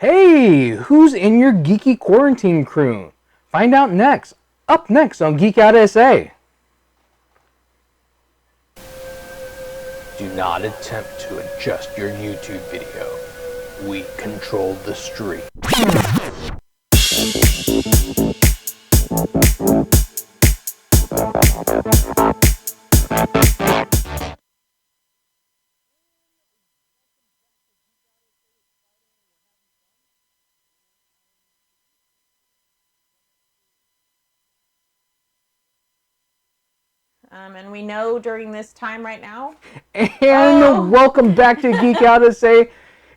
Hey, who's in your geeky quarantine crew? Find out next. Up next on Geek Out SA. Do not attempt to adjust your YouTube video. We control the stream. And we know during this time right now. And welcome back to Geek Out SA.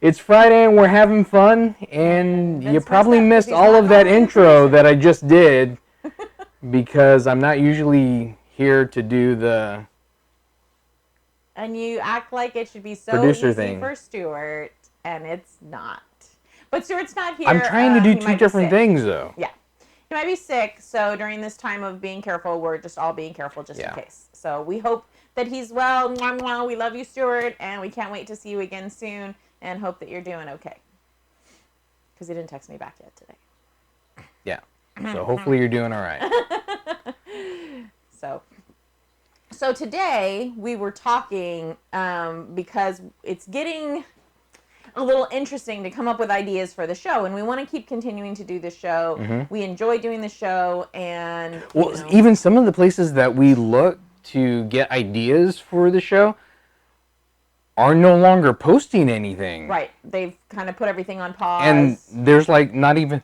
It's Friday and we're having fun. And you probably missed all of that intro that I just did because I'm not usually here to do the And you act like it should be so producer easy thing for Stuart, and it's not. But Stuart's not here. I'm trying to do two different things, though. Yeah. He might be sick, so during this time of being careful, we're just all being careful just in case. So we hope that he's well. Mwah, mwah. We love you, Stuart, and we can't wait to see you again soon, and hope that you're doing okay. Because he didn't text me back yet today. Yeah. So hopefully you're doing all right. So today we were talking because it's getting a little interesting to come up with ideas for the show, and we want to keep continuing to do the show. Mm-hmm. We enjoy doing the show, and even some of the places that we look to get ideas for the show are no longer posting anything. Right. They've kind of put everything on pause. And there's not even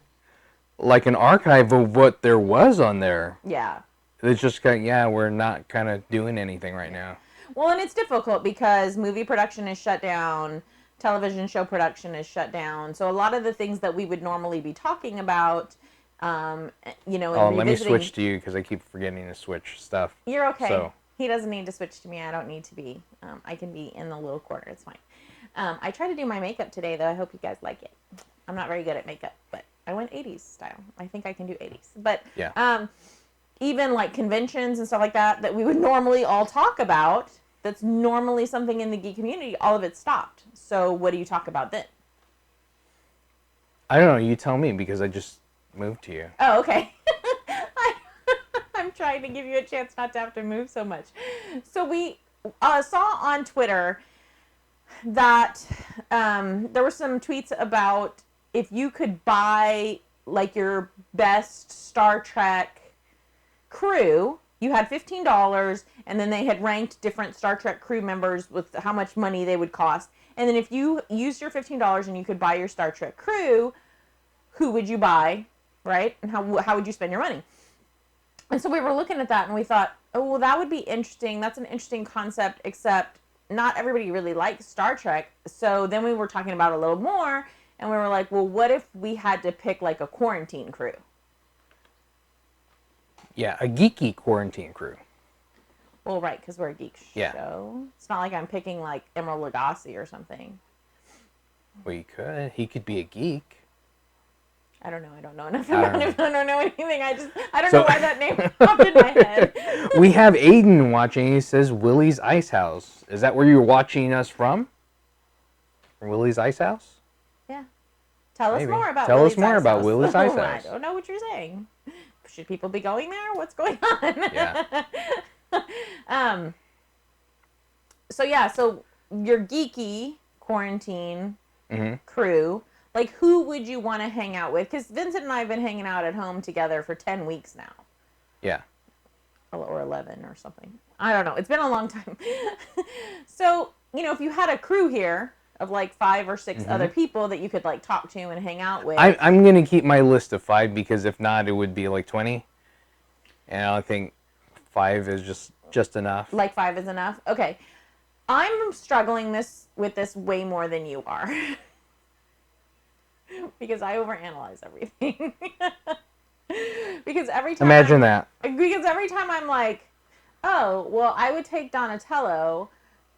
an archive of what there was on there. Yeah. It's just we're not kind of doing anything right now. Well, and it's difficult because movie production is shut down. Television show production is shut down. So a lot of the things that we would normally be talking about, let me switch to you because I keep forgetting to switch stuff. You're okay. So. He doesn't need to switch to me. I don't need to be. I can be in the little corner. It's fine. I tried to do my makeup today, though. I hope you guys like it. I'm not very good at makeup, but I went 80s style. I think I can do 80s. But even like conventions and stuff like that we would normally all talk about, that's normally something in the geek community, all of it stopped. So what do you talk about then? I don't know. You tell me because I just moved to you. Oh, okay. I'm trying to give you a chance not to have to move so much. So we saw on Twitter that there were some tweets about if you could buy like your best Star Trek crew, you had $15, and then they had ranked different Star Trek crew members with how much money they would cost. And then if you used your $15 and you could buy your Star Trek crew, who would you buy, right? And how would you spend your money? And so we were looking at that and we thought, oh, well, that would be interesting. That's an interesting concept, except not everybody really likes Star Trek. So then we were talking about it a little more, and we were like, well, what if we had to pick like a quarantine crew? Yeah, a geeky quarantine crew. Well, right, because we're a geek show. It's not like I'm picking like Emerald Lagasse or something. Well, you could. He could be a geek. I don't know enough about him. I don't know anything. I don't know why that name popped in my head. We have Aiden watching. He says Willie's Ice House. Is that where you're watching us from? Willie's Ice House? Yeah. Tell us more about Willie's Ice House. I don't know what you're saying. Should people be going there? What's going on? Yeah. So your geeky quarantine crew, like who would you want to hang out with? Because Vincent and I have been hanging out at home together for 10 weeks now. Yeah. Or 11 or something. I don't know. It's been a long time. So, if you had a crew here of like 5 or 6 other people that you could like talk to and hang out with. I'm going to keep my list of 5 because if not, it would be like 20. And I think 5 is just enough. Like 5 is enough? Okay. I'm struggling with this way more than you are. Because I overanalyze everything. Because every time I'm like, oh, well, I would take Donatello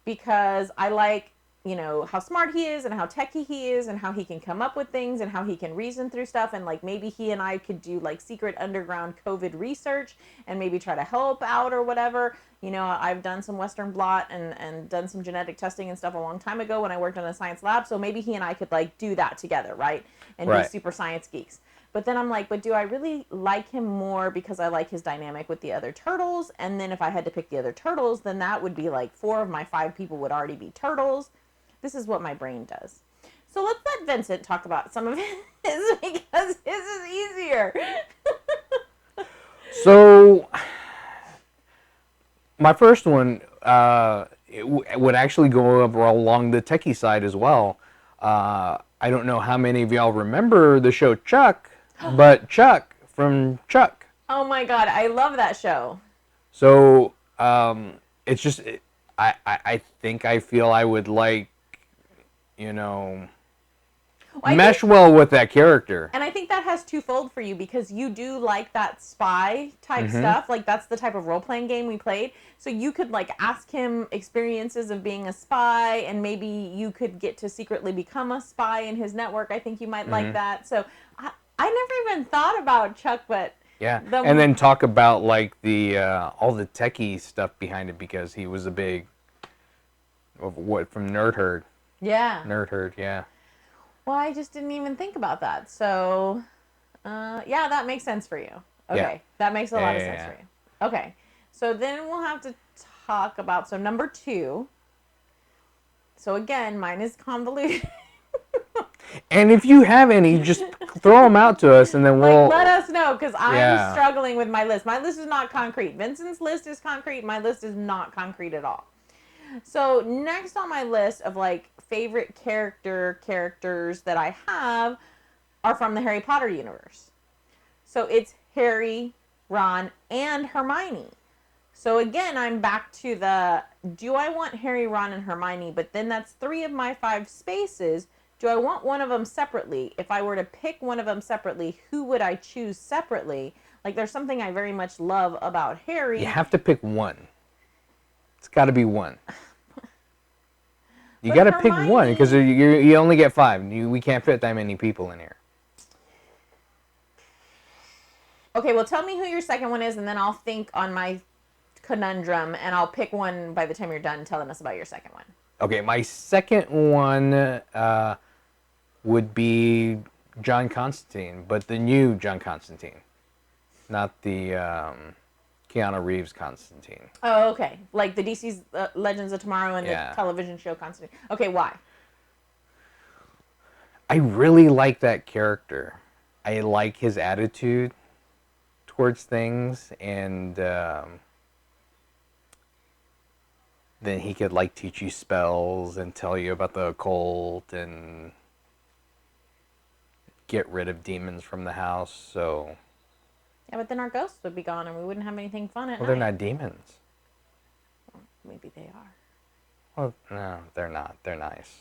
because I like you know, how smart he is and how techy he is and how he can come up with things and how he can reason through stuff. And like maybe he and I could do like secret underground COVID research and maybe try to help out or whatever. You know, I've done some Western blot and done some genetic testing and stuff a long time ago when I worked in a science lab. So maybe he and I could like do that together, right? And be super science geeks. But then I'm like, but do I really like him more because I like his dynamic with the other turtles? And then if I had to pick the other turtles, then that would be like 4 of my 5 people would already be turtles. This is what my brain does. So let's let Vincent talk about some of his because his is easier. So, my first one it would actually go up along the techie side as well. I don't know how many of y'all remember the show Chuck, but Chuck from Chuck. Oh my God, I love that show. So, it's just, I think I feel I would like, you know, mesh well with that character. And I think that has twofold for you because you do like that spy type stuff. Like that's the type of role-playing game we played. So you could like ask him experiences of being a spy and maybe you could get to secretly become a spy in his network. I think you might like that. So I never even thought about Chuck, but... Yeah, and then talk about like the all the techie stuff behind it because he was a big... from Nerd Herd. Yeah. Nerd Herd, yeah. Well, I just didn't even think about that. So, yeah, that makes sense for you. Okay. Yeah. That makes a lot of sense for you. Okay. So then we'll have to talk about, so number 2. So again, mine is convoluted. And if you have any, just throw them out to us and then we'll... Like, let us know because I'm struggling with my list. My list is not concrete. Vincent's list is concrete. My list is not concrete at all. So next on my list of like favorite characters that I have are from the Harry Potter universe. So it's Harry, Ron, and Hermione. So again, I'm back to the, do I want Harry, Ron, and Hermione? But then that's 3 of my 5 spaces. Do I want one of them separately? If I were to pick one of them separately, who would I choose separately? Like there's something I very much love about Harry. You have to pick one. It's got to be one. You got to pick one because you only get 5. We can't fit that many people in here. Okay, well, tell me who your second one is, and then I'll think on my conundrum, and I'll pick one by the time you're done telling us about your second one. Okay, my second one would be John Constantine, but the new John Constantine, not the Keanu Reeves Constantine. Oh, okay. Like the DC's Legends of Tomorrow and the television show Constantine. Okay, why? I really like that character. I like his attitude towards things, and then he could like teach you spells and tell you about the occult and get rid of demons from the house. So yeah, but then our ghosts would be gone and we wouldn't have anything fun at night. Well, they're not demons. Well, maybe they are. Well, no, they're not. They're nice.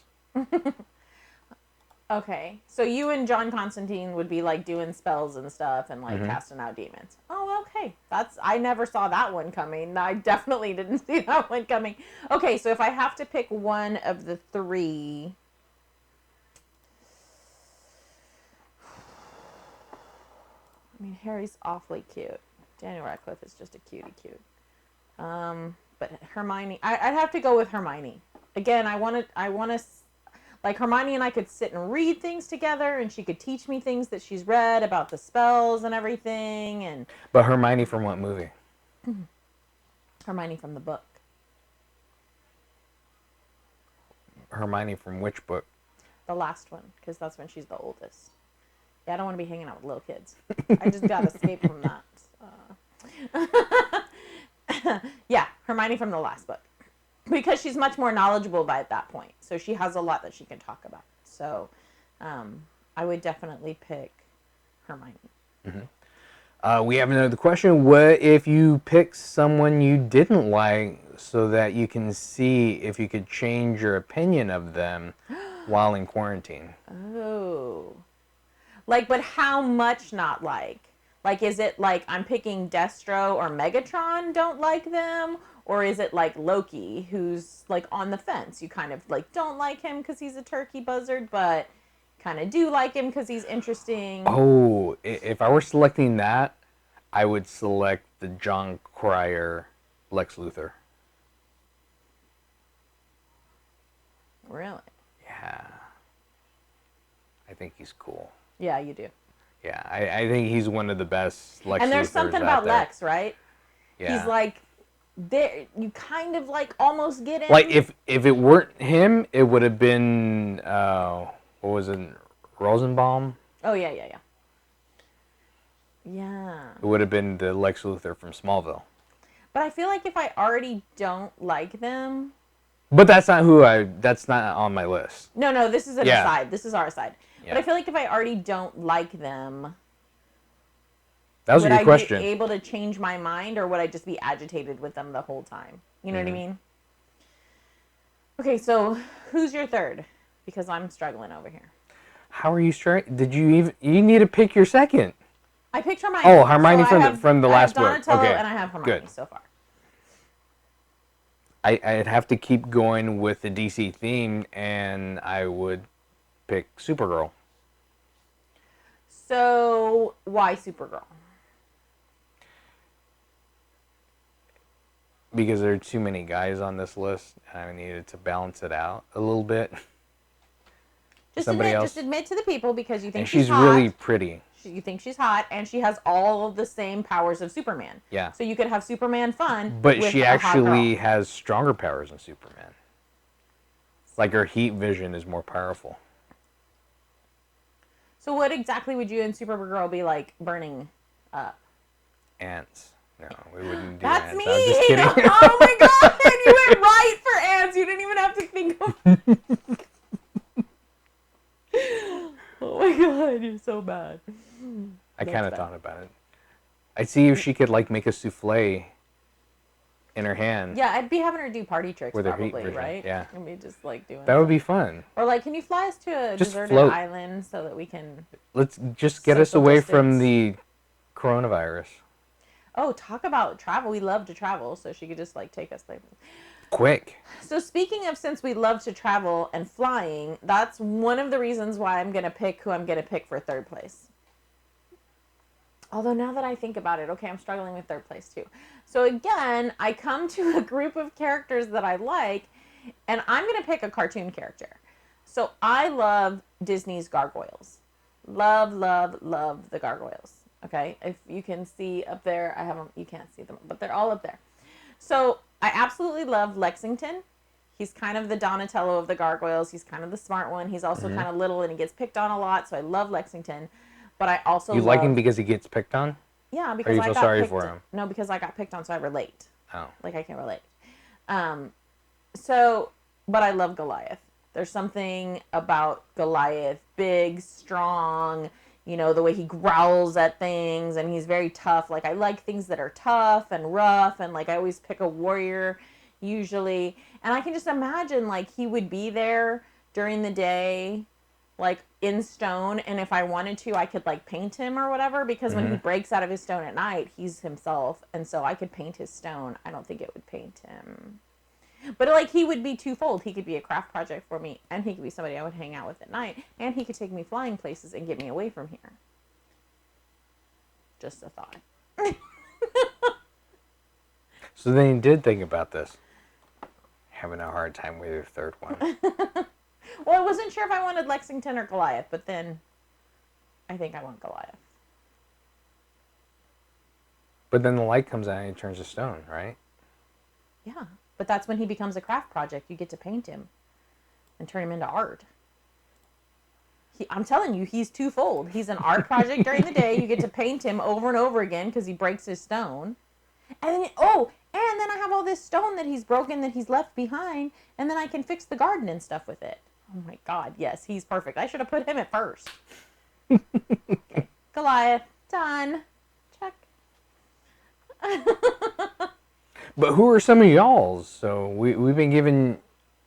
Okay, so you and John Constantine would be like doing spells and stuff and like casting out demons. Oh, okay. I never saw that one coming. I definitely didn't see that one coming. Okay, so if I have to pick one of the 3, I mean, Harry's awfully cute. Daniel Radcliffe is just a cutie cute. But Hermione, I'd have to go with Hermione. Again, I want to. Like, Hermione and I could sit and read things together, and she could teach me things that she's read about the spells and everything. And But Hermione from what movie? Hermione from the book. Hermione from which book? The last one, because that's when she's the oldest. Yeah, I don't want to be hanging out with little kids. I just got to escape from that. Yeah, Hermione from the last book. Because she's much more knowledgeable by that point. So she has a lot that she can talk about. So I would definitely pick Hermione. We have another question. What if you pick someone you didn't like so that you can see if you could change your opinion of them while in quarantine? Oh. Like, but how much not like? Like, is it like I'm picking Destro or Megatron don't like them? Or is it like Loki, who's like on the fence? You kind of like don't like him because he's a turkey buzzard, but kind of do like him because he's interesting. Oh, if I were selecting that, I would select the John Cryer Lex Luthor. Really? Yeah. I think he's cool. Yeah, you do. Yeah, I think he's one of the best Lex Luthors. And there's something about there. Lex, right? Yeah. He's like, there. You kind of like almost get him. Like if it weren't him, it would have been what was it, Rosenbaum? Oh yeah. Yeah. It would have been the Lex Luthor from Smallville. But I feel like if I already don't like them. But that's not that's not on my list. No, this is an aside. This is our aside. Yeah. But I feel like if I already don't like them, that was a good question. Would I be able to change my mind, or would I just be agitated with them the whole time? You know what I mean? Okay, so who's your third? Because I'm struggling over here. How are you struggling? Did you even? You need to pick your second. I picked Hermione. Oh, Hermione so from the last book. Donatello Okay, and I have Hermione good. so far. I'd have to keep going with the DC theme, and I would pick Supergirl. So, why Supergirl? Because there are too many guys on this list, and I needed to balance it out a little bit. Just admit to the people because you think and she's she's hot. really pretty. You think she's hot, and she has all of the same powers of Superman. Yeah. So you could have Superman fun. But with she a hot actually girl. has stronger powers than Superman. Like her heat vision is more powerful. So what exactly would you and Supergirl be like burning up? Ants. No, we wouldn't do That's ants. me. I'm just kidding. Oh my god, you went right for ants. You didn't even have to think of. Oh my god, you're so bad. I kind of thought about it. I'd see if she could like make a souffle in her hand. Yeah, I'd be having her do party tricks with her probably, heat vision. right? Yeah. And be just like doing That would be fun. Or like, can you fly us to a Just deserted float. island so that we can... Let's just get us Social away from distance. the coronavirus. Oh, talk about travel. We love to travel, so she could just like take us places. Quick. So speaking of, since we love to travel and flying, that's one of the reasons why I'm going to pick who I'm going to pick for third place. Although now that I think about it, okay, I'm struggling with third place too. So again, I come to a group of characters that I like, and I'm going to pick a cartoon character. So I love Disney's Gargoyles. Love the Gargoyles. Okay, if you can see up there, I have them, you can't see them, but they're all up there. So I absolutely love Lexington. He's kind of the Donatello of the Gargoyles. He's kind of the smart one. He's also kind of little and he gets picked on a lot, so I love Lexington. But I also like him because he gets picked on? Yeah, because or you I feel got sorry picked, for him? No, because I got picked on, so I relate. Oh. Like I can relate. So, but I love Goliath. There's something about Goliath, big, strong, you know, the way he growls at things, and he's very tough. Like, I like things that are tough and rough, and, like, I always pick a warrior, usually. And I can just imagine, like, he would be there during the day, like, in stone, and if I wanted to, I could, like, paint him or whatever, because when he breaks out of his stone at night, he's himself, and so I could paint his stone. I don't think it would paint him. But, like, he would be twofold. He could be a craft project for me, and he could be somebody I would hang out with at night, and he could take me flying places and get me away from here. Just a thought. So then you did think about this. Having a hard time with your third one. Well, I wasn't sure if I wanted Lexington or Goliath, but then I think I want Goliath. But then the light comes out and he turns to stone, right? Yeah. But that's when he becomes a craft project. You get to paint him and turn him into art. I'm telling you, he's twofold. He's an art project during the day. You get to paint him over and over again because he breaks his stone. And then, and then I have all this stone that he's broken that he's left behind, and then I can fix the garden and stuff with it. Oh my God, yes, he's perfect. I should have put him at first. Okay. Goliath, done. Check. But who are some of y'all's? So we've been giving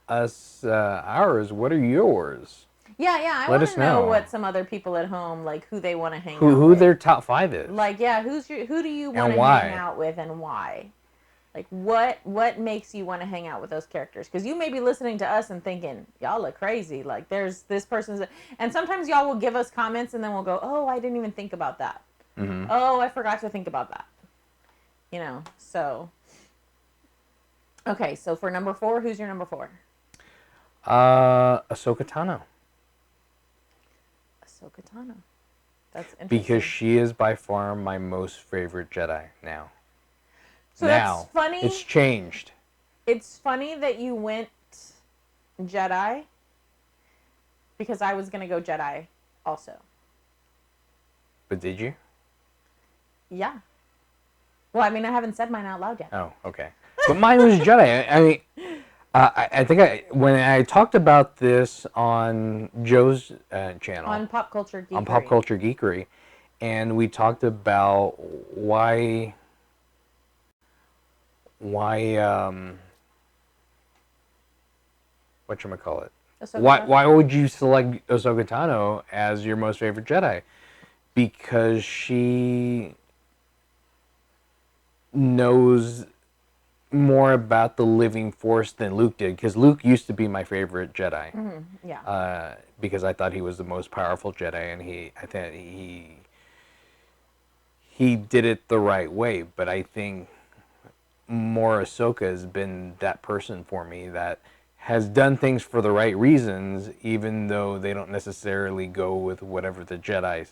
us ours. What are yours? Yeah. I Let want us to know know. what some other people at home, like, who they want to hang out Who with. their top 5 is. Like, yeah, who do you want And to hang why. out with and why? Like, what makes you want to hang out with those characters? Because you may be listening to us and thinking, y'all look crazy. Like, there's this person's... And sometimes y'all will give us comments and then we'll go, oh, I didn't even think about that. Mm-hmm. Oh, I forgot to think about that. You know, so... Okay, so for number 4, who's your number 4? Ahsoka Tano. Ahsoka Tano. That's interesting. Because she is by far my most favorite Jedi now. So that's funny. It's changed. It's funny that you went Jedi, because I was going to go Jedi also. But did you? Yeah. Well, I mean, I haven't said mine out loud yet. Oh, okay. But mine was Jedi. I mean, I think when I talked about this on Joe's channel. On Pop Culture Geekery. On Pop Culture Geekery. And we talked about why whatchamacallit? Why would you select Ahsoka Tano as your most favorite Jedi? Because she knows more about the living force than Luke did. Because Luke used to be my favorite Jedi. Mm-hmm. Yeah. Because I thought he was the most powerful Jedi, and I think he did it the right way. But I think more Ahsoka has been that person for me that has done things for the right reasons, even though they don't necessarily go with whatever the Jedi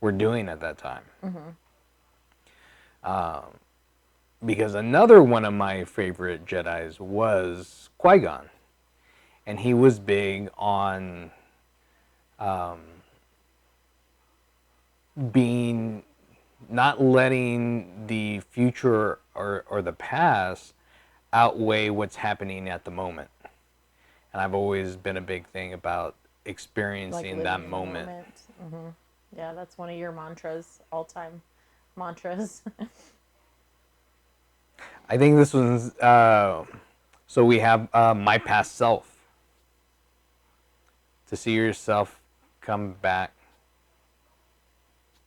were doing at that time. Mm-hmm. Because another one of my favorite Jedis was Qui-Gon. And he was big on not letting the future or the past outweigh what's happening at the moment. And I've always been a big thing about experiencing that moment. Mm-hmm. Yeah, that's one of your mantras, all-time mantras. I think this one's... so we have my past self. To see yourself come back.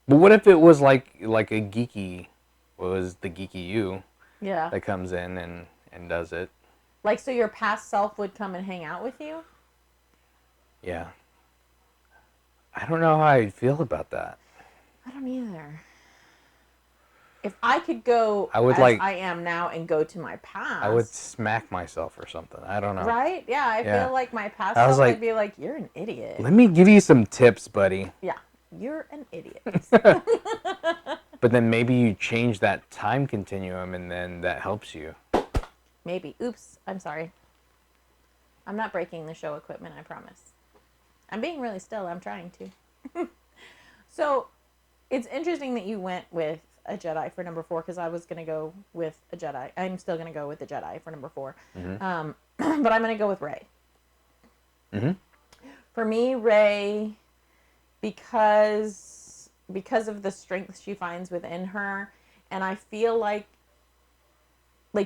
But what if it was like a Geeky... What was the Geeky you? Yeah. That comes in and does it. Like, so your past self would come and hang out with you? Yeah. I don't know how I'd feel about that. I don't either. If I could go I am now and go to my past... I would smack myself or something. I don't know. Right? Yeah, I feel like my past self would be like, you're an idiot. Let me give you some tips, buddy. Yeah, you're an idiot. But then maybe you change that time continuum and then that helps you. Maybe. Oops, I'm sorry. I'm not breaking the show equipment, I promise. I'm being really still. I'm trying to. So, it's interesting that you went with a Jedi for number 4, because I was going to go with a Jedi. I'm still going to go with the Jedi for number 4. Mm-hmm. But I'm going to go with Rey. Mm-hmm. For me, Rey, because of the strength she finds within her, and I feel like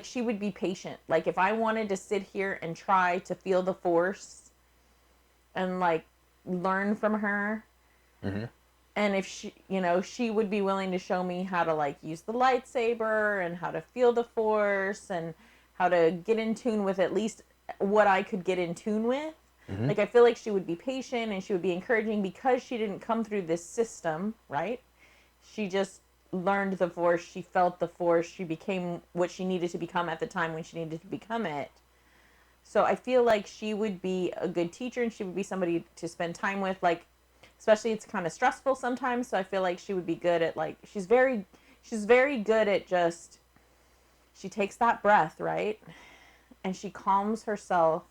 she would be patient. Like, if I wanted to sit here and try to feel the Force and, like, learn from her, mm-hmm. And if she would be willing to show me how to, like, use the lightsaber and how to feel the Force and how to get in tune with at least what I could get in tune with. Mm-hmm. Like, I feel like she would be patient and she would be encouraging because she didn't come through this system, right? She just learned the Force. She felt the Force. She became what she needed to become at the time when she needed to become it. So I feel like she would be a good teacher and she would be somebody to spend time with, like, especially it's kind of stressful sometimes, so I feel like she would be good at, like, she's very good at just, she takes that breath, right? And she calms herself,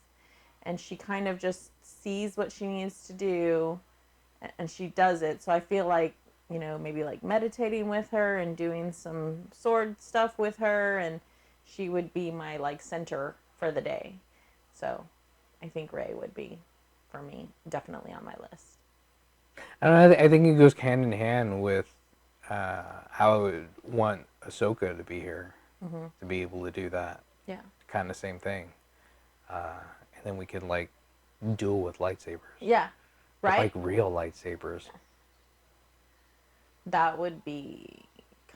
and she kind of just sees what she needs to do, and she does it. So I feel like, maybe like meditating with her and doing some sword stuff with her, and she would be my, like, center for the day. So I think Rey would be, for me, definitely on my list. I think it goes hand in hand with how I would want Ahsoka to be here, mm-hmm. to be able to do that. Yeah. Kind of same thing. And then we could, like, duel with lightsabers. Yeah. But, Right? like real lightsabers. That would be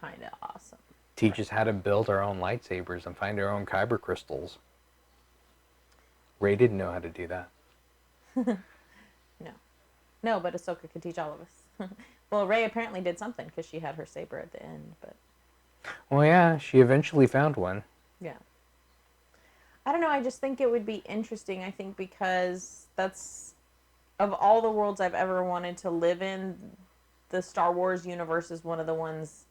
kind of awesome. Teach us how to build our own lightsabers and find our own kyber crystals. Rey didn't know how to do that. No, but Ahsoka could teach all of us. Well, Rey apparently did something because she had her saber at the end, but... Well, yeah, she eventually found one. Yeah. I don't know, I just think it would be interesting, I think, because that's... Of all the worlds I've ever wanted to live in, the Star Wars universe is one of the ones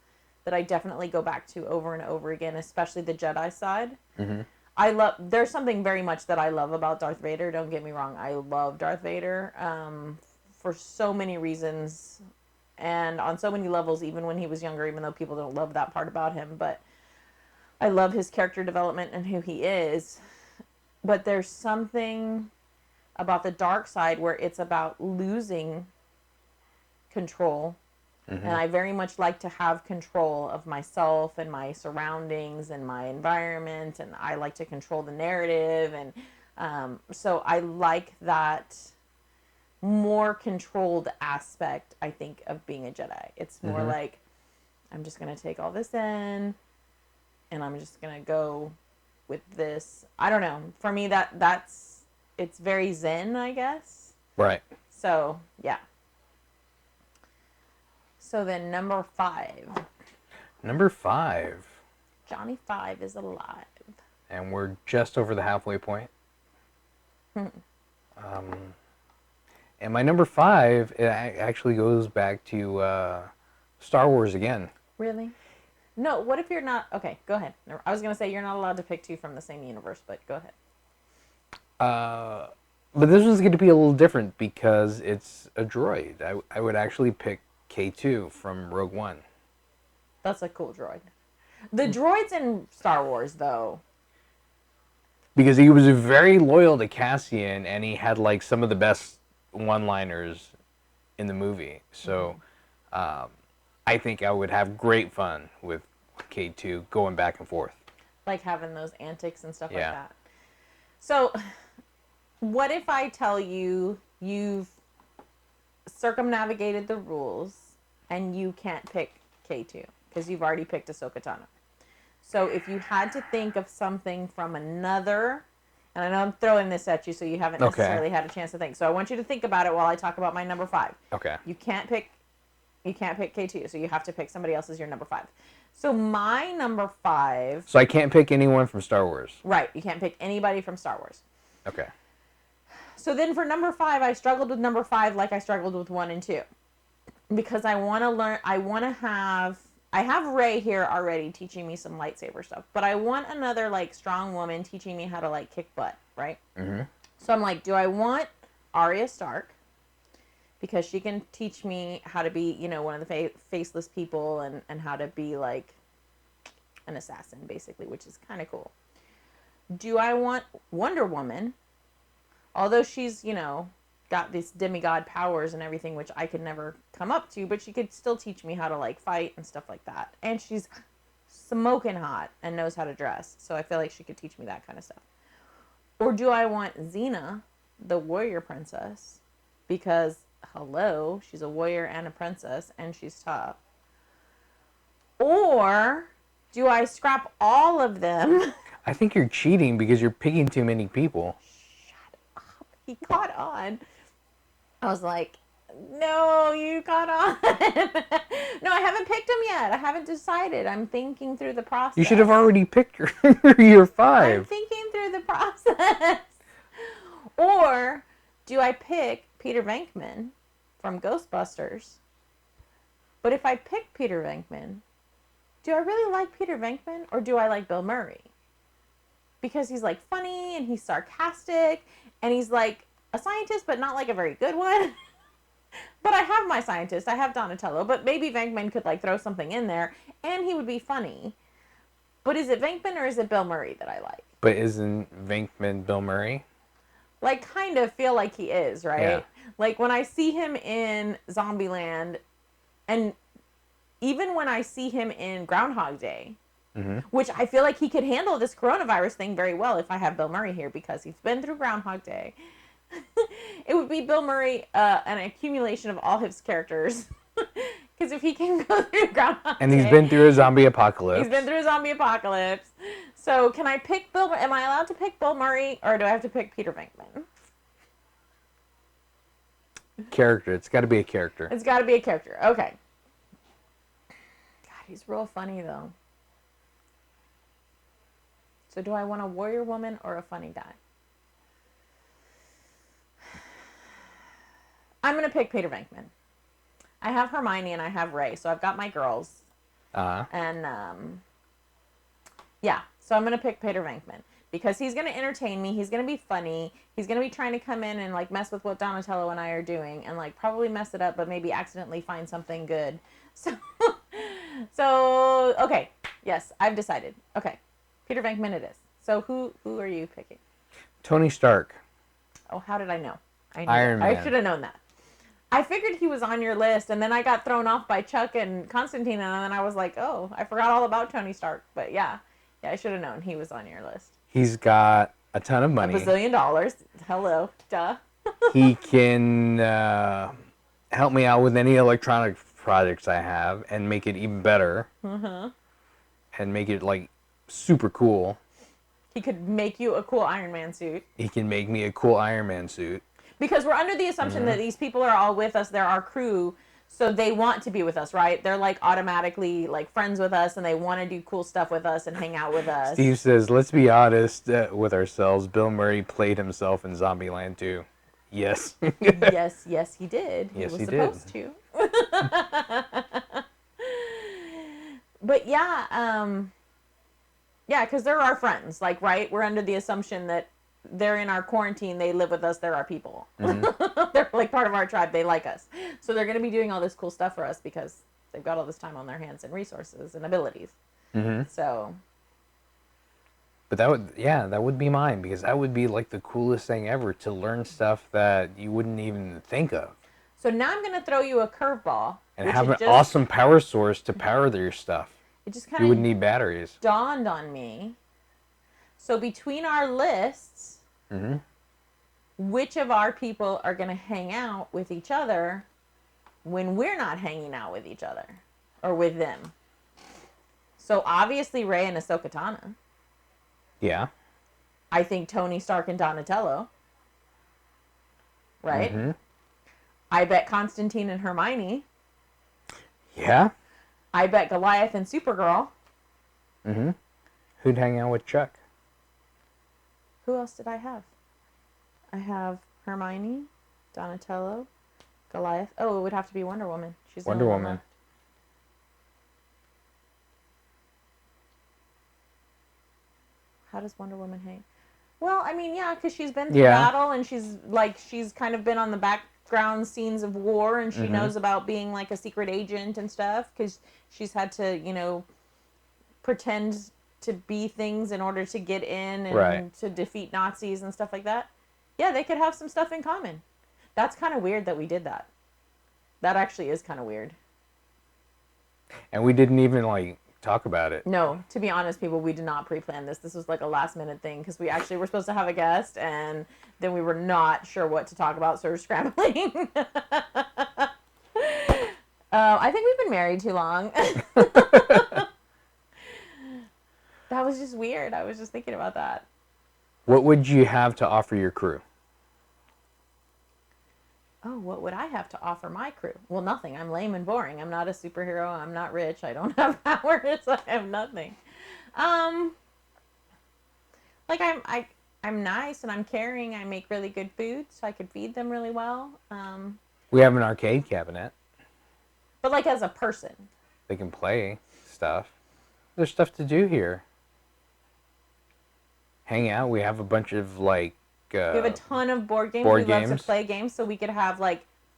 that I definitely go back to over and over again, especially the Jedi side. Mm-hmm. There's something very much that I love about Darth Vader, don't get me wrong. I love Darth Vader for so many reasons and on so many levels, even when he was younger, even though people don't love that part about him. But I love his character development and who he is. But there's something about the dark side where it's about losing control. Mm-hmm. And I very much like to have control of myself and my surroundings and my environment. And I like to control the narrative. And so I like that more controlled aspect, I think, of being a Jedi. It's more like, I'm just going to take all this in and I'm just going to go with this. I don't know. For me, it's very zen, I guess. Right. So, yeah. So then number 5. Number 5. Johnny 5 is alive. And we're just over the halfway point. And my number 5, it actually goes back to Star Wars again. Really? No, what if you're not... Okay, go ahead. I was going to say you're not allowed to pick 2 from the same universe, but go ahead. But this one's going to be a little different because it's a droid. I would actually pick K2 from Rogue One. That's a cool droid. The droids in Star Wars, though... Because he was very loyal to Cassian, and he had, like, some of the best one-liners in the movie. So, I think I would have great fun with K2 going back and forth. Like having those antics and stuff like that. So, what if I tell you you've circumnavigated the rules and you can't pick K2 because you've already picked Ahsoka Tano? So if you had to think of something from another, and I know I'm throwing this at you so you haven't necessarily had a chance to think. So I want you to think about it while I talk about my number 5. Okay. You can't pick K2, so you have to pick somebody else as your number 5. So my number 5... So I can't pick anyone from Star Wars. Right. You can't pick anybody from Star Wars. Okay. So then for number 5, I struggled with number 5 like I struggled with 1 and 2. Because I want to learn... I have Rey here already teaching me some lightsaber stuff. But I want another, like, strong woman teaching me how to, like, kick butt, right? Mm-hmm. So I'm like, do I want Arya Stark? Because she can teach me how to be, you know, one of the faceless people and how to be, like, an assassin, basically, which is kind of cool. Do I want Wonder Woman? Although she's, you know, got these demigod powers and everything, which I could never come up to, but she could still teach me how to, like, fight and stuff like that. And she's smoking hot and knows how to dress, so I feel like she could teach me that kind of stuff. Or do I want Xena, the warrior princess? Because, hello, she's a warrior and a princess, and she's tough. Or do I scrap all of them? I think you're cheating because you're picking too many people. Shut up. He caught on. I was like, no, you caught on. No, I haven't picked them yet. I haven't decided. I'm thinking through the process. You should have already picked your 5. I'm thinking through the process. Or do I pick Peter Venkman from Ghostbusters? But if I pick Peter Venkman, do I really like Peter Venkman or do I like Bill Murray? Because he's, like, funny and he's sarcastic and he's, like, a scientist, but not, like, a very good one. But I have my scientist. I have Donatello. But maybe Venkman could, like, throw something in there and he would be funny. But is it Venkman or is it Bill Murray that I like? But isn't Venkman Bill Murray? Like, kind of feel like he is, right? Yeah. Like, when I see him in Zombieland, and even when I see him in Groundhog Day, which I feel like he could handle this coronavirus thing very well if I have Bill Murray here because he's been through Groundhog Day. It would be Bill Murray, an accumulation of all his characters. Because if he can go through Groundhog And he's Day, been through a zombie apocalypse. he's been through a zombie apocalypse. So can I pick Bill? Am I allowed to pick Bill Murray, or do I have to pick Peter Venkman? Character. It's got to be a character. It's got to be a character. Okay. God, he's real funny though. So do I want a warrior woman or a funny guy? I'm gonna pick Peter Venkman. I have Hermione and I have Ray, so I've got my girls. And yeah, so I'm gonna pick Peter Venkman because he's gonna entertain me. He's gonna be funny. He's gonna be trying to come in and like mess with what Donatello and I are doing, and like probably mess it up, but maybe accidentally find something good. So okay, yes, I've decided. Okay, Peter Venkman it is. So who are you picking? Tony Stark. Oh, how did I know? I knew Iron that. Man. I should have known that. I figured he was on your list, and then I got thrown off by Chuck and Constantine, and then I was like, oh, I forgot all about Tony Stark. But yeah, I should have known he was on your list. He's got a ton of money. $1 bazillion. Hello. Duh. He can help me out with any electronic projects I have and make it even better. Mm-hmm. And make it, like, super cool. He could make you a cool Iron Man suit. He can make me a cool Iron Man suit. Because we're under the assumption that these people are all with us. They're our crew. So they want to be with us, right? They're like automatically like friends with us, and they want to do cool stuff with us and hang out with us. Steve says, let's be honest with ourselves. Bill Murray played himself in Zombieland 2. Yes. yes, he did. Yes, he was he supposed to. But yeah, because they're our friends. Like, right? We're under the assumption that they're in our quarantine. They live with us. They're our people. Mm-hmm. They're like part of our tribe. They like us. So they're going to be doing all this cool stuff for us because they've got all this time on their hands and resources and abilities. Mm-hmm. So. But that would be mine, because that would be like the coolest thing ever, to learn stuff that you wouldn't even think of. So now I'm going to throw you a curveball. And have an awesome power source to power your stuff. It just kind of, you would need batteries. Dawned on me. So between our lists, mm-hmm. which of our people are going to hang out with each other when we're not hanging out with each other or with them? So obviously Rey and Ahsoka Tano. Yeah. I think Tony Stark and Donatello. Right? Mm-hmm. I bet Constantine and Hermione. Yeah. I bet Goliath and Supergirl. Mm-hmm. Who'd hang out with Chuck? Who else did I have? I have Hermione, Donatello, Goliath. Oh, it would have to be Wonder Woman. She's Wonder Woman. How does Wonder Woman hang? Well, I mean, yeah, because she's been through battle, and she's kind of been on the background scenes of war, and she mm-hmm. knows about being like a secret agent and stuff, because she's had to, pretend to be things in order to get in and to defeat Nazis and stuff like that. Yeah, they could have some stuff in common. That's kind of weird that we did that. That actually is kind of weird. And we didn't even, talk about it. No, to be honest, people, we did not pre-plan this. This was like a last-minute thing, because we actually were supposed to have a guest, and then we were not sure what to talk about, so we're scrambling. I think we've been married too long. That was just weird. I was just thinking about that. What would you have to offer your crew? Oh, what would I have to offer my crew? Well, nothing. I'm lame and boring. I'm not a superhero. I'm not rich. I don't have powers. I have nothing. I'm nice and I'm caring. I make really good food, so I could feed them really well. We have an arcade cabinet. But like as a person. They can play stuff. There's stuff to do here. Hang out. We have a bunch of we have a ton of board games. We love to play games, so we could have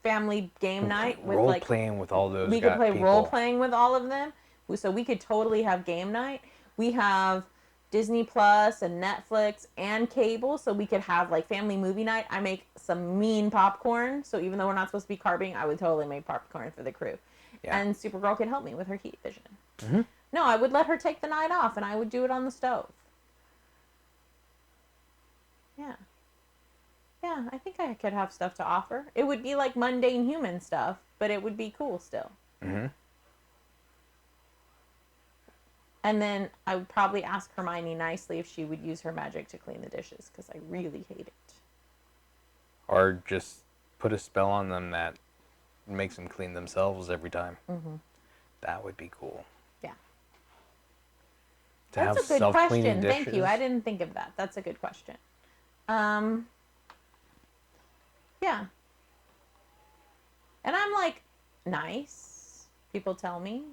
family game night with role playing with all those. We could play role playing with all of them, so we could totally have game night. We have Disney Plus and Netflix and cable, so we could have family movie night. I make some mean popcorn, so even though we're not supposed to be carbing, I would totally make popcorn for the crew. Yeah. And Supergirl could help me with her heat vision. Mm-hmm. No, I would let her take the night off, and I would do it on the stove. Yeah. Yeah, I think I could have stuff to offer. It would be like mundane human stuff, but it would be cool still. Mm-hmm. And then I would probably ask Hermione nicely if she would use her magic to clean the dishes, because I really hate it. Or just put a spell on them that makes them clean themselves every time. Mm-hmm. That would be cool. Yeah. To have That's a good self-cleaning question. dishes. Thank you. I didn't think of that. That's a good question. Yeah. And I'm like nice. People tell me.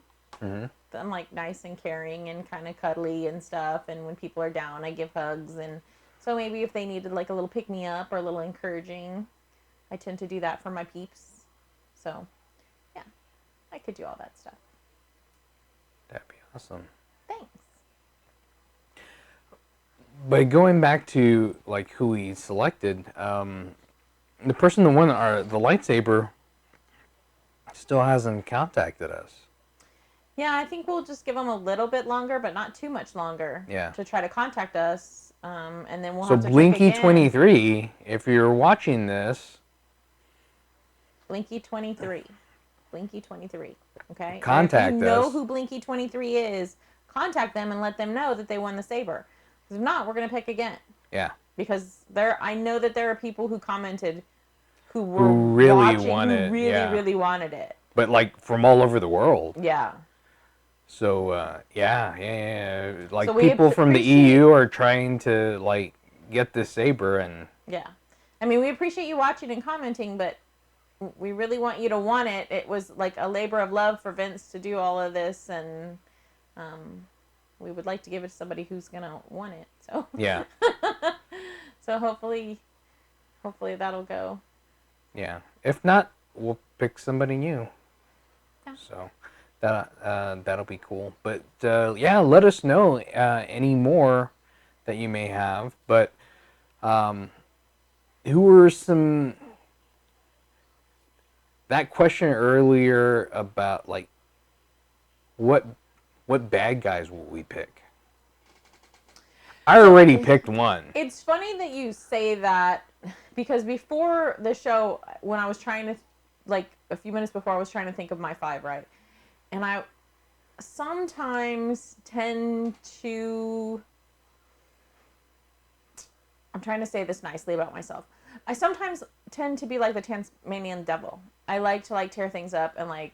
Mm-hmm. I'm like nice and caring and kind of cuddly and stuff. And when people are down, I give hugs. And so maybe if they needed like a little pick me up or a little encouraging, I tend to do that for my peeps. So, yeah, I could do all that stuff. That'd be awesome. Thanks. But going back to like who he selected, the person that won the lightsaber still hasn't contacted us. Yeah, I think we'll just give them a little bit longer, but not too much longer. Yeah. To try to contact us, and then we'll So have to check again. Blinky23, if you're watching this, Blinky23, Blinky23. Okay. Contact and if you know us. who Blinky23 is, contact them and let them know that they won the saber. Because if not, we're gonna pick again. Yeah. Because I know that there are people who commented who were Who really watching, want who it, really, yeah. really wanted it. But like from all over the world. Yeah. So yeah. Like So we people from the appreciate- EU are trying to like get this saber and Yeah. I mean, we appreciate you watching and commenting, but we really want you to want it. It was like a labor of love for Vince to do all of this, and we would like to give it to somebody who's gonna want it. So yeah. so hopefully that'll go. Yeah. If not, we'll pick somebody new. Yeah. So that'll be cool. But yeah, let us know any more that you may have. But who were some that question earlier about like what bad guys will we pick? I already picked one. It's funny that you say that, because before the show, when I was trying to, like a few minutes before, I was trying to think of my 5, right? And I sometimes tend to, I'm trying to say this nicely about myself. I sometimes tend to be like the Tasmanian devil. I like to like tear things up and like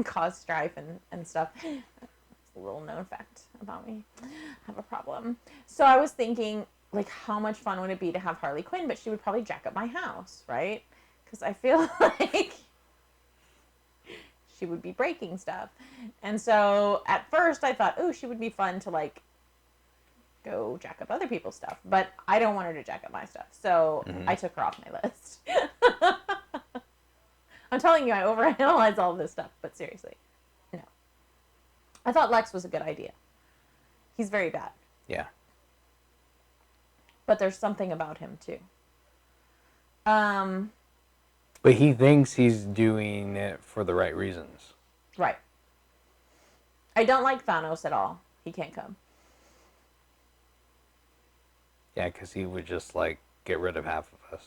cause strife and stuff. It's a little known fact about me. I have a problem. So I was thinking, like, how much fun would it be to have Harley Quinn, but she would probably jack up my house, right? Because I feel like she would be breaking stuff. And so at first I thought, oh, she would be fun to like go jack up other people's stuff, but I don't want her to jack up my stuff, so I took her off my list. I'm telling you, I overanalyze all this stuff, but seriously, no. I thought Lex was a good idea. He's very bad. Yeah. But there's something about him too. But he thinks he's doing it for the right reasons. Right. I don't like Thanos at all. He can't come. Yeah, because he would just like get rid of half of us.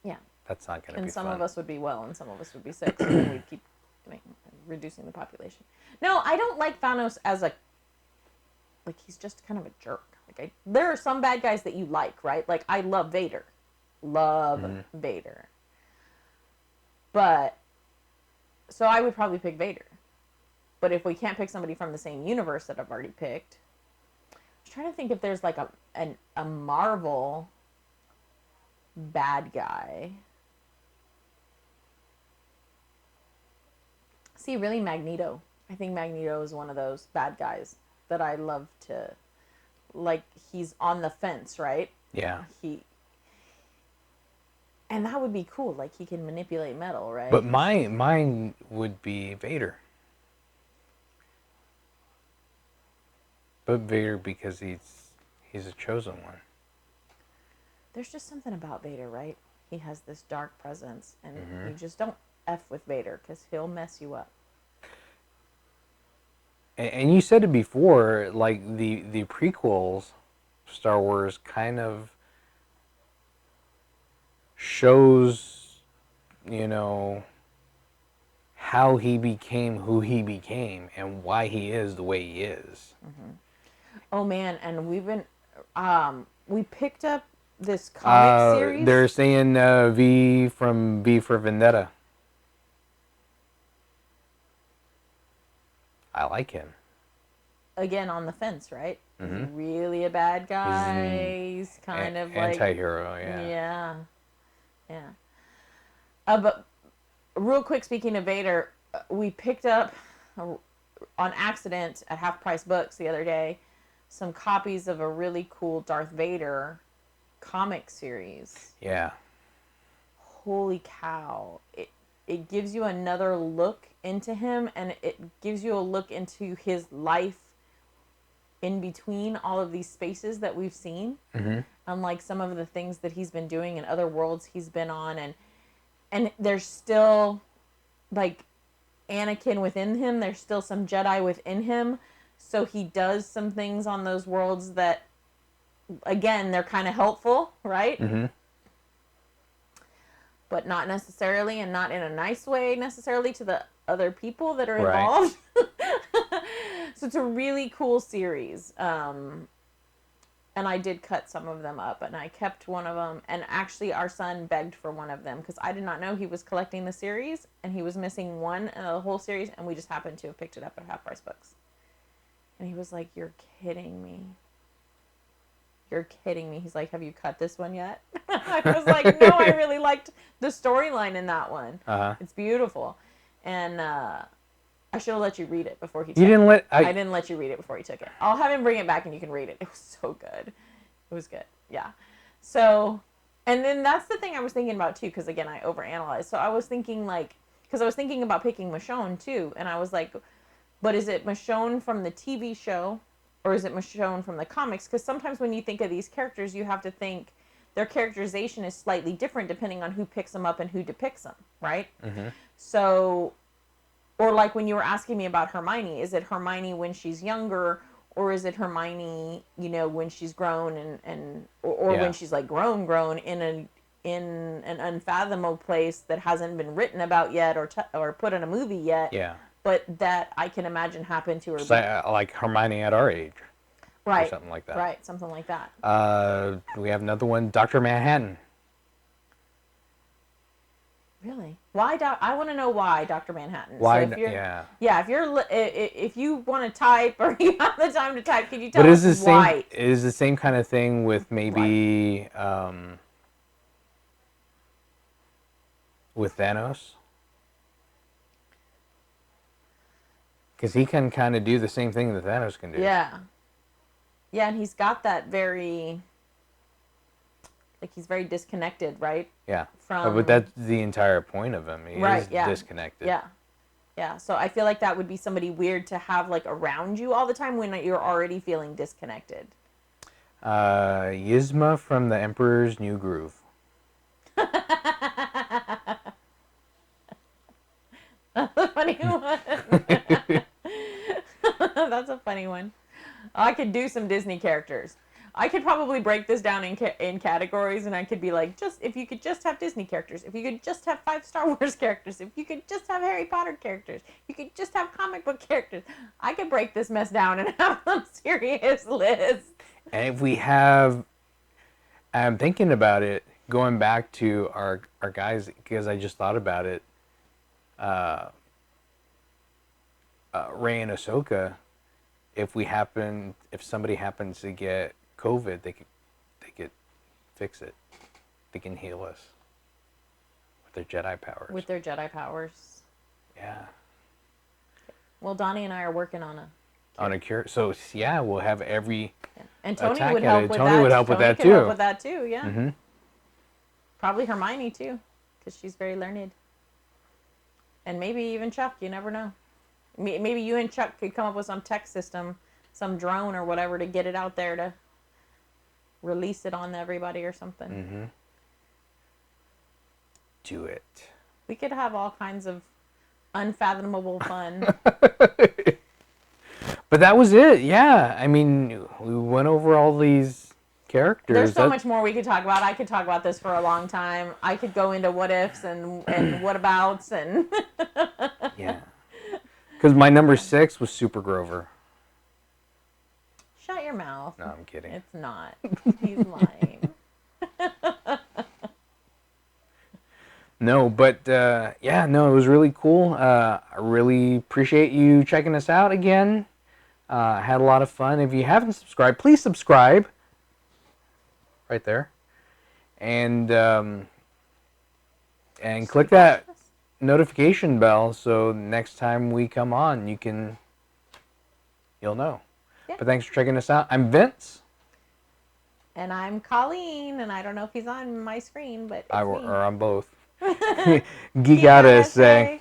Yeah. That's not going to be And some fun. of us would be well, and some of us would be sick, so then we'd keep reducing the population. No, I don't like Thanos as a, like, he's just kind of a jerk. Like, there are some bad guys that you like, right? Like, I love Vader. Love Vader. But, so I would probably pick Vader. But if we can't pick somebody from the same universe that I've already picked, I was trying to think if there's like a Marvel bad guy. See, really Magneto. I think Magneto is one of those bad guys that I love to, like, he's on the fence, right? Yeah. And that would be cool. Like, he can manipulate metal, right? But mine would be Vader. But Vader because he's a chosen one. There's just something about Vader, right? He has this dark presence, and you just don't F with Vader because he'll mess you up. And you said it before, like the prequels, Star Wars kind of shows, you know, how he became who he became and why he is the way he is. Oh man, and we picked up this comic series. They're saying V from V for Vendetta. I like him. Again, on the fence, right? Mm-hmm. He's really a bad guy. He's kind of like anti-hero, yeah. Yeah. But real quick, speaking of Vader, we picked up on accident at Half Price Books the other day some copies of a really cool Darth Vader comic series. Yeah. Holy cow. It gives you another look into him, and it gives you a look into his life in between all of these spaces that we've seen. Mm-hmm. Unlike some of the things that he's been doing in other worlds he's been on, and there's still like Anakin within him. There's still some Jedi within him. So he does some things on those worlds that, again, they're kind of helpful, right? Mm-hmm. But not necessarily, and not in a nice way necessarily to the other people that are involved. Right. So it's a really cool series. And I did cut some of them up, and I kept one of them. And actually, our son begged for one of them because I did not know he was collecting the series, and he was missing one in the whole series, and we just happened to have picked it up at Half Price Books. And he was like, "You're kidding me. You're kidding me." He's like, "Have you cut this one yet?" I was like, "No, I really liked the storyline in that one. Uh-huh. It's beautiful." And I should have let you read it before he took it. I didn't let you read it before he took it. I'll have him bring it back and you can read it. It was so good. It was good. Yeah. So, and then that's the thing I was thinking about too, because again, I overanalyzed. So I was thinking because I was thinking about picking Michonne too, and I was like, but is it Michonne from the TV show, or is it Michonne from the comics? Because sometimes when you think of these characters, you have to think their characterization is slightly different depending on who picks them up and who depicts them, right? Mm-hmm. So, or like when you were asking me about Hermione, is it Hermione when she's younger, or is it Hermione, when she's grown or when she's like grown in an unfathomable place that hasn't been written about yet or put in a movie yet? Yeah. But that I can imagine happened to her. Like Hermione at our age. Right. Or something like that. Right, something like that. We have another one, Dr. Manhattan. Really? Why? I want to know why Dr. Manhattan. Why? So yeah. Yeah, if you want to type or you have the time to type, can you tell us why? It is the same kind of thing with maybe with Thanos. Because he can kind of do the same thing that Thanos can do. Yeah. Yeah, and he's got that very... he's very disconnected, right? Yeah. But that's the entire point of him. He is disconnected. Yeah. Yeah. So I feel like that would be somebody weird to have around you all the time when you're already feeling disconnected. Yzma from The Emperor's New Groove. That's a funny one. That's a funny one. I could do some Disney characters. I could probably break this down in categories, and I could be like, if you could just have Disney characters, if you could just have 5 Star Wars characters, if you could just have Harry Potter characters, you could just have comic book characters. I could break this mess down and have some serious list. And if we have, I'm thinking about it, going back to our guys, because I just thought about it, Rey and Ahsoka, if somebody happens to get COVID, they could fix it. They can heal us with their Jedi powers. Yeah. Well, Donnie and I are working on a cure. So yeah, we'll have every. Yeah. And Tony would help with that. Tony would help with that too. Help with that too. Yeah. Mm-hmm. Probably Hermione too, because she's very learned. And maybe even Chuck. You never know. Maybe you and Chuck could come up with some tech system, some drone or whatever, to get it out there to release it on everybody or something. Mm-hmm. Do it. We could have all kinds of unfathomable fun. But that was it. Yeah. I mean, we went over all these characters. There's so much more we could talk about. I could talk about this for a long time. I could go into what ifs and whatabouts and. Yeah. Because my number 6 was Super Grover. Shut your mouth. No, I'm kidding. It's not. He's lying. No, but yeah, no, it was really cool. I really appreciate you checking us out again. Had a lot of fun. If you haven't subscribed, please subscribe. Right there. And click that notification bell so next time we come on, you'll know. Yeah. But thanks for checking us out. I'm Vince. And I'm Colleen, and I don't know if he's on my screen, but Or on both. Geek out, say.